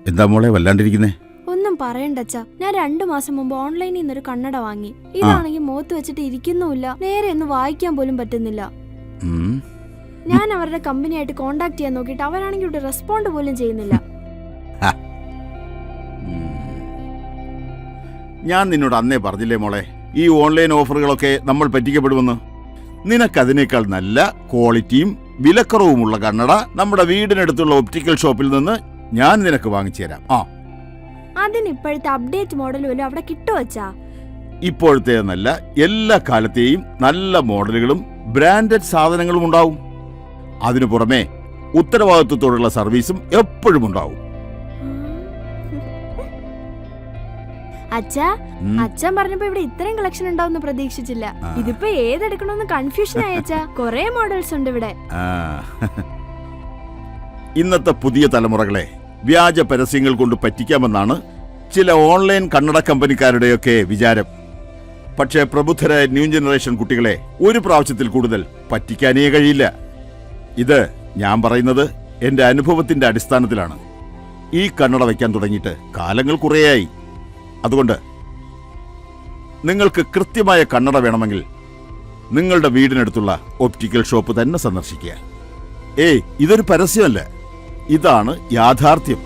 എന്താ മോളെ വല്ലാണ്ടിരിക്കുന്നേ? ഒന്നും പറയണ്ടച്ചാ, ഞാൻ 2 മാസം മുമ്പ് ഓൺലൈനിൽ നിന്നൊരു കണ്ണട വാങ്ങി. ഇതാണെങ്കിൽ മുഖത്ത് വെച്ചിട്ട് ഇരിക്കുന്നുമില്ല, നേരെ ഒന്ന് വായിക്കാൻ പോലും പറ്റുന്നില്ല. ഞാൻ അവരുടെ കമ്പനിയായിട്ട് കോണ്ടാക്ട് ചെയ്യാൻ നോക്കിയിട്ട് അവരാണെങ്കിൽ ഇവിടെ റെസ്പോണ്ട് പോലും ചെയ്യുന്നില്ല. ഞാൻ നിന്നോട് അന്നേ പറഞ്ഞില്ലേ മോളെ, ഈ ഓൺലൈൻ ഓഫറുകളൊക്കെ നമ്മൾ പറ്റിക്കപ്പെടുമെന്ന്. നിനക്കതിനേക്കാൾ നല്ല ക്വാളിറ്റിയും വിലക്കുറവുമുള്ള കണ്ണട നമ്മുടെ വീടിനടുത്തുള്ള ഒപ്റ്റിക്കൽ ഷോപ്പിൽ നിന്ന് ഞാൻ നിനക്ക് വാങ്ങിച്ചു തരാം. അതിന് ഇപ്പോഴത്തെ അപ്ഡേറ്റ് മോഡൽ പോലും അവിടെ കിട്ടുവച്ചാ? ഇപ്പോഴത്തെ നല്ല എല്ലാ കാലത്തെയും നല്ല മോഡലുകളും ബ്രാൻഡഡ് സാധനങ്ങളും ഉണ്ടാവും. അതിനു പുറമെ ഉത്തരവാദിത്വത്തോടുള്ള സർവീസും എപ്പോഴും ഉണ്ടാവും. അച്ഛൻ പറഞ്ഞപ്പോ ഇവിടെ ഇത്രയും കളക്ഷൻ ഉണ്ടാവുന്ന പ്രതീക്ഷിച്ചില്ല. ഇതിപ്പോ ഏതെടുക്കണമെന്ന് കൺഫ്യൂഷൻ ആയച്ചാ. കൊറേ മോഡൽസ് ഉണ്ട് ഇവിടെ. ഇന്നത്തെ പുതിയ തലമുറകളെ വ്യാജ പരസ്യങ്ങൾ കൊണ്ട് പറ്റിക്കാമെന്നാണ് ചില ഓൺലൈൻ കണ്ണട കമ്പനിക്കാരുടെയൊക്കെ വിചാരം. പക്ഷേ പ്രബുദ്ധരായ ന്യൂ ജനറേഷൻ കുട്ടികളെ ഒരു പ്രാവശ്യത്തിൽ കൂടുതൽ പറ്റിക്കാനേ കഴിയില്ല. ഇത് ഞാൻ പറയുന്നത് എന്റെ അനുഭവത്തിന്റെ അടിസ്ഥാനത്തിലാണ്. ഈ കണ്ണട വയ്ക്കാൻ തുടങ്ങിയിട്ട് കാലങ്ങൾ കുറേയായി. അതുകൊണ്ട് നിങ്ങൾക്ക് കൃത്യമായ കണ്ണട വേണമെങ്കിൽ നിങ്ങളുടെ വീടിനടുത്തുള്ള ഒപ്റ്റിക്കൽ ഷോപ്പ് തന്നെ സന്ദർശിക്കുക. ഇതൊരു പരസ്യമല്ല, ഇതാണ് യാഥാർത്ഥ്യം.